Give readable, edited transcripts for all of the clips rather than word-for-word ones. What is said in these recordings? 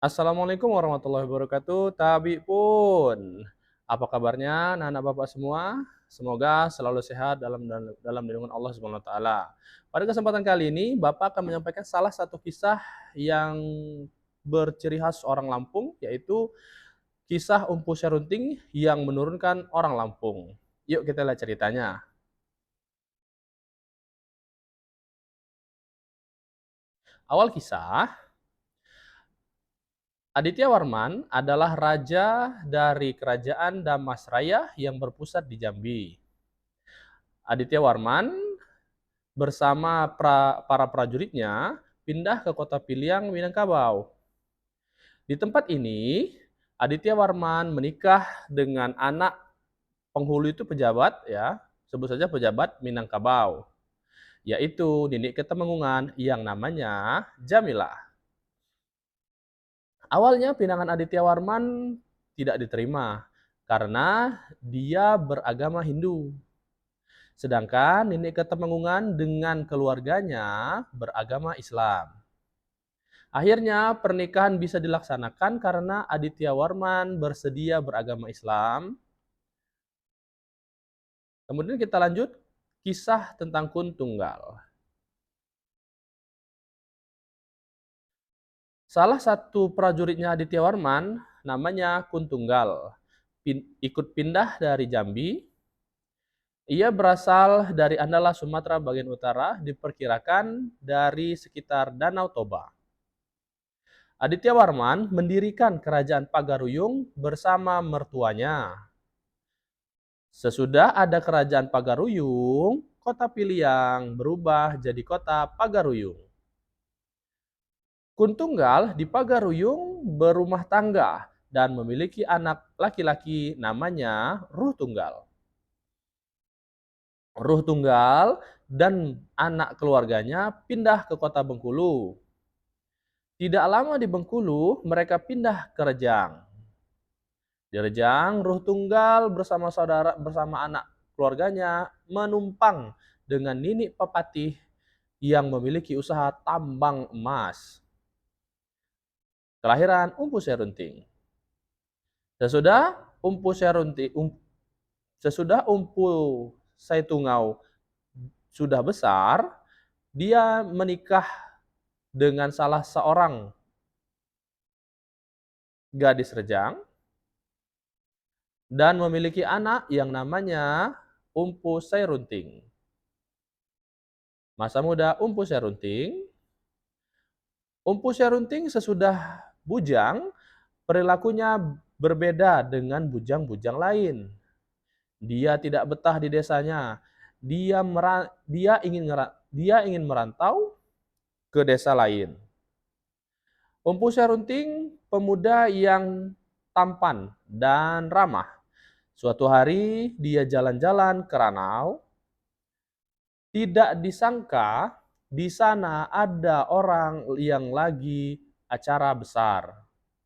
Assalamualaikum warahmatullahi wabarakatuh. Tabi pun. Apa kabarnya anak-anak Bapak semua? Semoga selalu sehat dalam lindungan Allah Subhanahu wa taala. Pada kesempatan kali ini Bapak akan menyampaikan salah satu kisah yang berciri khas orang Lampung, yaitu kisah Umpu Serunting yang menurunkan orang Lampung. Yuk kita lihat ceritanya. Awal kisah, Aditya Warman adalah raja dari kerajaan Damasraya yang berpusat di Jambi. Aditya Warman bersama para prajuritnya pindah ke kota Piliang, Minangkabau. Di tempat ini, Aditya Warman menikah dengan anak penghulu itu pejabat, ya, sebut saja pejabat Minangkabau, yaitu Nini Ketemenggungan yang namanya Jamilah. Awalnya pinangan Aditya Warman tidak diterima karena dia beragama Hindu. Sedangkan Nini Ketemenggungan dengan keluarganya beragama Islam. Akhirnya pernikahan bisa dilaksanakan karena Aditya Warman bersedia beragama Islam. Kemudian kita lanjut kisah tentang Kuntunggal. Salah satu prajuritnya Aditya Warman namanya Kuntunggal. Ikut pindah dari Jambi. Ia berasal dari Andala, Sumatera bagian utara, diperkirakan dari sekitar Danau Toba. Aditya Warman mendirikan kerajaan Pagaruyung bersama mertuanya. Sesudah ada kerajaan Pagaruyung, kota Piliang berubah jadi kota Pagaruyung. Kuntunggal di Pagaruyung berumah tangga dan memiliki anak laki-laki namanya Ruh Tunggal. Ruh Tunggal dan anak keluarganya pindah ke kota Bengkulu. Tidak lama di Bengkulu, mereka pindah ke Rejang. Di Rejang, Ruh Tunggal bersama anak keluarganya menumpang dengan Nini Pepatih yang memiliki usaha tambang emas. Kelahiran Umpu Serunting. Sesudah Umpu Serunting, sesudah Umpu Saitungau sudah besar, dia menikah dengan salah seorang gadis Rejang dan memiliki anak yang namanya Umpu Serunting. Masa muda Umpu Serunting. Umpu Serunting sesudah bujang, perilakunya berbeda dengan bujang-bujang lain. Dia tidak betah di desanya. Dia ingin merantau ke desa lain. Umpu Serunting pemuda yang tampan dan ramah. Suatu hari dia jalan-jalan ke Ranau. Tidak disangka di sana ada orang yang lagi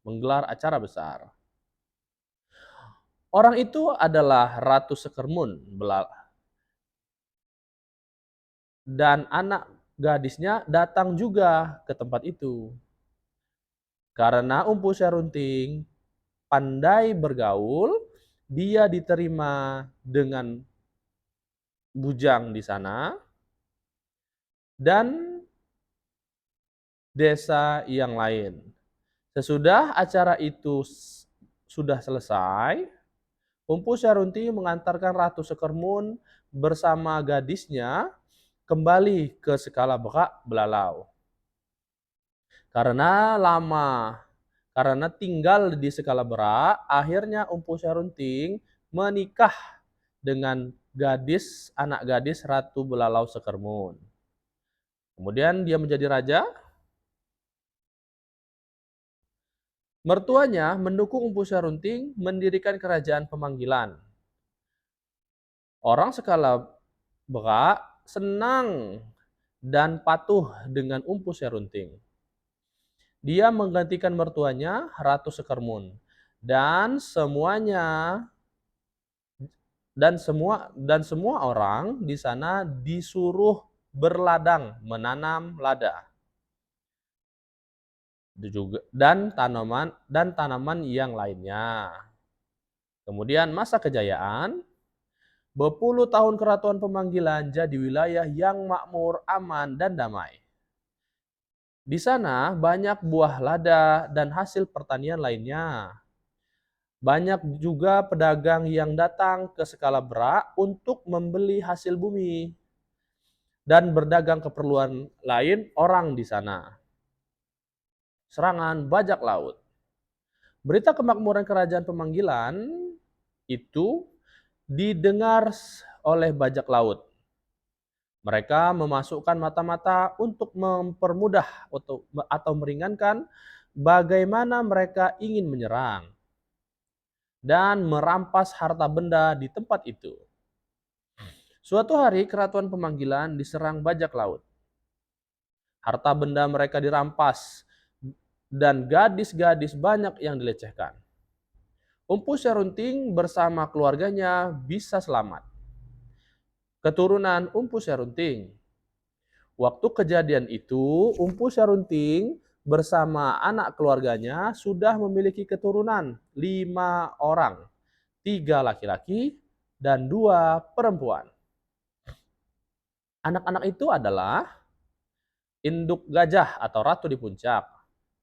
menggelar acara besar. Orang itu adalah Ratu Sekermun dan anak gadisnya datang juga ke tempat itu. Karena Umpu Serunting pandai bergaul, dia diterima dengan bujang di sana dan desa yang lain. Sesudah acara itu sudah selesai, Umpu Serunting mengantarkan Ratu Sekermun bersama gadisnya kembali ke Sekala Bekak Belalau. Karena tinggal di Sekala Berak, akhirnya Umpu Serunting menikah dengan anak gadis Ratu Belalau Sekermun. Kemudian dia menjadi raja. Mertuanya mendukung Umpu Serunting mendirikan kerajaan pemanggilan. Orang Sekala Bekak senang dan patuh dengan Umpu Serunting. Dia menggantikan mertuanya, Ratu Sekermun, dan semua orang di sana disuruh berladang, menanam lada. dan tanaman yang lainnya. Kemudian masa kejayaan, berpuluh tahun Keratuan Pemanggilan jadi wilayah yang makmur, aman, dan damai. Di sana banyak buah lada dan hasil pertanian lainnya. Banyak juga pedagang yang datang ke Skalabra untuk membeli hasil bumi dan berdagang keperluan lain orang di sana. Serangan bajak laut. Berita kemakmuran kerajaan Pemanggilan itu didengar oleh bajak laut. Mereka memasukkan mata-mata untuk mempermudah atau meringankan bagaimana mereka ingin menyerang dan merampas harta benda di tempat itu. Suatu hari Keratuan Pemanggilan diserang bajak laut. Harta benda mereka dirampas dan gadis-gadis banyak yang dilecehkan. Empu Serunting bersama keluarganya bisa selamat. Keturunan Empu Serunting. Waktu kejadian itu, Empu Serunting bersama anak keluarganya sudah memiliki keturunan 5 orang, 3 laki-laki dan 2 perempuan. Anak-anak itu adalah induk gajah atau ratu di puncak,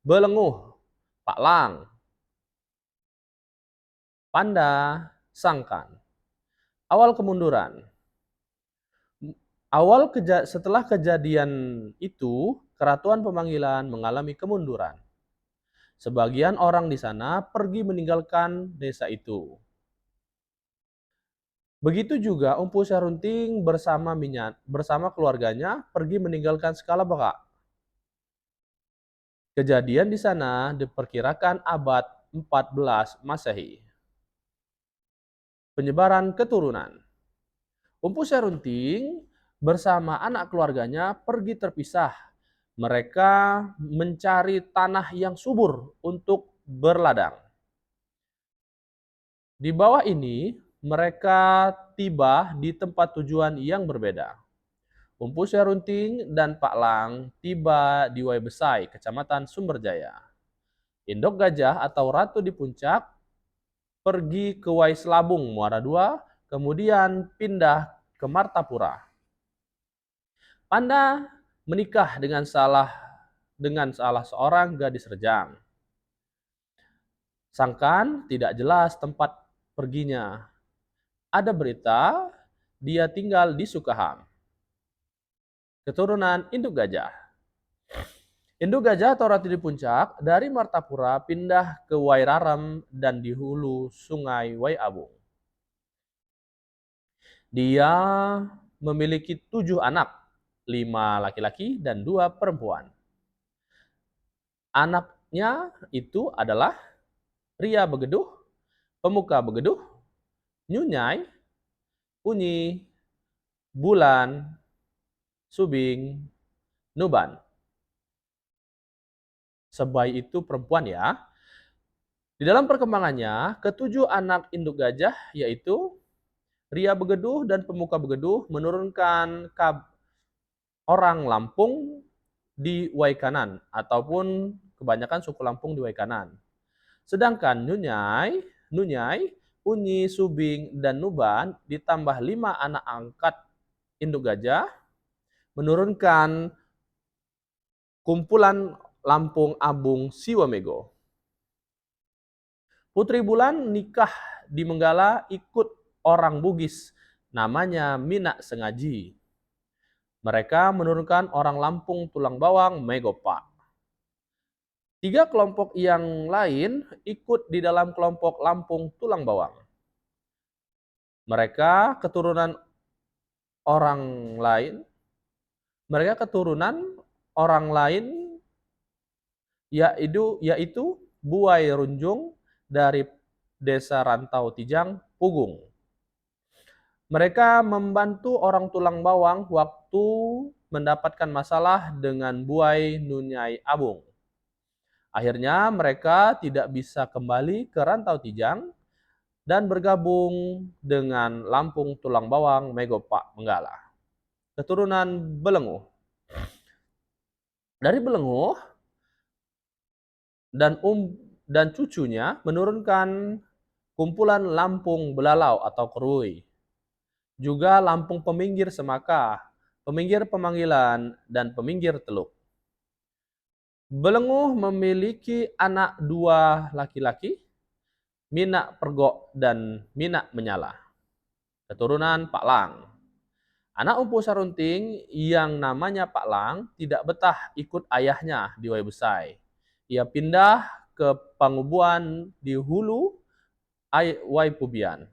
belenguh, paklang, panda, sangkan. Awal kemunduran. Setelah kejadian itu, Keratuan Pemanggilan mengalami kemunduran. Sebagian orang di sana pergi meninggalkan desa itu. Begitu juga Empu Serunting bersama keluarganya pergi meninggalkan Skalabra. Kejadian di sana diperkirakan abad 14 Masehi. Penyebaran keturunan. Empu Serunting bersama anak keluarganya pergi terpisah. Mereka mencari tanah yang subur untuk berladang. Di bawah ini, mereka tiba di tempat tujuan yang berbeda. Empu Serunting dan Pak Lang tiba di Waibesai, Kecamatan Sumberjaya. Induk Gajah atau Ratu di Puncak pergi ke Waiselabung, Muara II, kemudian pindah ke Martapura. Panda menikah dengan salah seorang gadis rejang. Sangkan tidak jelas tempat perginya. Ada berita dia tinggal di Sukaham. Keturunan induk gajah. Induk gajah atau ratu di puncak dari Martapura pindah ke Wairarem dan di hulu sungai Waiabung. Dia memiliki 7 anak, 5 laki-laki dan 2 perempuan. Anaknya itu adalah Ria Begeduh, Pemuka Begeduh, Nyunyai, Unyi, Bulan, Subing, Nuban. Sebaik itu perempuan ya. Di dalam perkembangannya, ketujuh anak induk gajah yaitu Ria Begeduh dan Pemuka Begeduh menurunkan orang Lampung di Waikanan ataupun kebanyakan suku Lampung di Waikanan. Sedangkan Nunyai, Unyi, Subing, dan Nuban ditambah 5 anak angkat induk gajah menurunkan kumpulan Lampung Abung Siwamego. Putri Bulan nikah di Menggala ikut orang Bugis namanya Minak Sengaji. Mereka menurunkan orang Lampung Tulang Bawang Megopa. 3 kelompok yang lain ikut di dalam kelompok Lampung Tulang Bawang. Mereka keturunan orang lain yaitu Buai Runjung dari desa Rantau Tijang, Pugung. Mereka membantu orang Tulang Bawang waktu mendapatkan masalah dengan Buai Nunyai Abung. Akhirnya mereka tidak bisa kembali ke Rantau Tijang dan bergabung dengan Lampung Tulang Bawang Megopa Menggala. Keturunan Belenguh. Dari Belenguh, dan dan cucunya menurunkan kumpulan lampung belalau atau kerui, juga lampung peminggir semaka, peminggir pemanggilan, dan peminggir teluk. Belenguh memiliki anak dua laki-laki, Minak Pergok dan Minak Menyala, keturunan Pak Lang. Anak Empu Sarunting yang namanya Pak Lang tidak betah ikut ayahnya di Waibesai. Ia pindah ke Pangubuan di Hulu, Waipubian.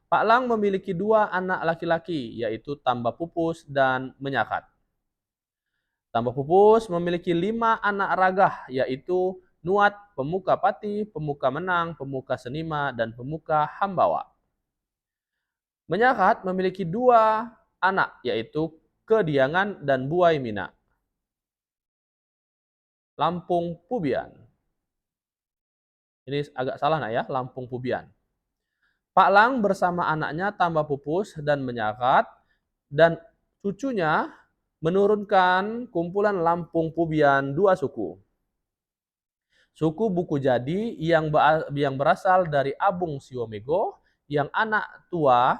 Pak Lang memiliki dua anak laki-laki, yaitu Tambah Pupus dan Menyakat. Tambah Pupus memiliki 5 anak ragah, yaitu Nuat, Pemuka Pati, Pemuka Menang, Pemuka Senima, dan Pemuka Hambawa. Menyakat memiliki 2 anak, yaitu Kediangan dan Buai Mina. Lampung Pubian. Ini agak salah ya, Lampung Pubian. Pak Lang bersama anaknya Tambah Pupus dan Menyakat dan cucunya menurunkan kumpulan Lampung Pubian 2 suku. Suku Buku Jadi yang berasal dari Abung Siomego yang anak tua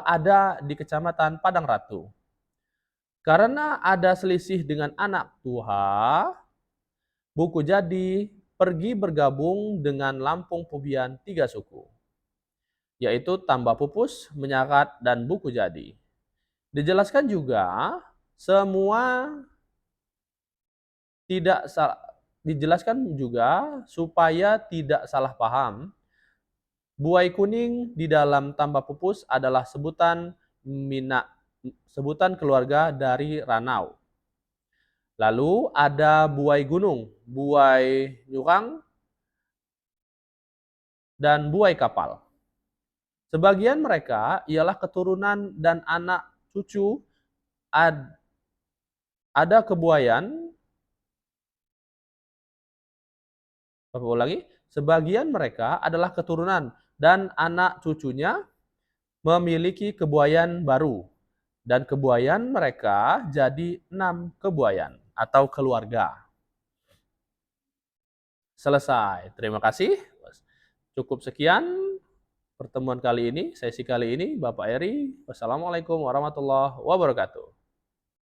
ada di Kecamatan Padang Ratu. Karena ada selisih dengan anak tua, Buku Jadi pergi bergabung dengan Lampung Pubian 3 suku, yaitu Tambah Pupus, Menyakat, dan Buku Jadi. Dijelaskan juga supaya tidak salah paham, buai kuning di dalam Tambah Pupus adalah sebutan keluarga dari Ranau. Lalu ada buai gunung, buai nyurang, dan buai kapal. Sebagian mereka ialah keturunan dan anak cucu ada kebuayan. Sebagian mereka adalah keturunan dan anak cucunya memiliki kebuayan baru. Dan kebuayan mereka jadi 6 kebuayan atau keluarga. Selesai. Terima kasih. Cukup sekian pertemuan kali ini, sesi kali ini. Bapak Eri. Wassalamualaikum warahmatullahi wabarakatuh.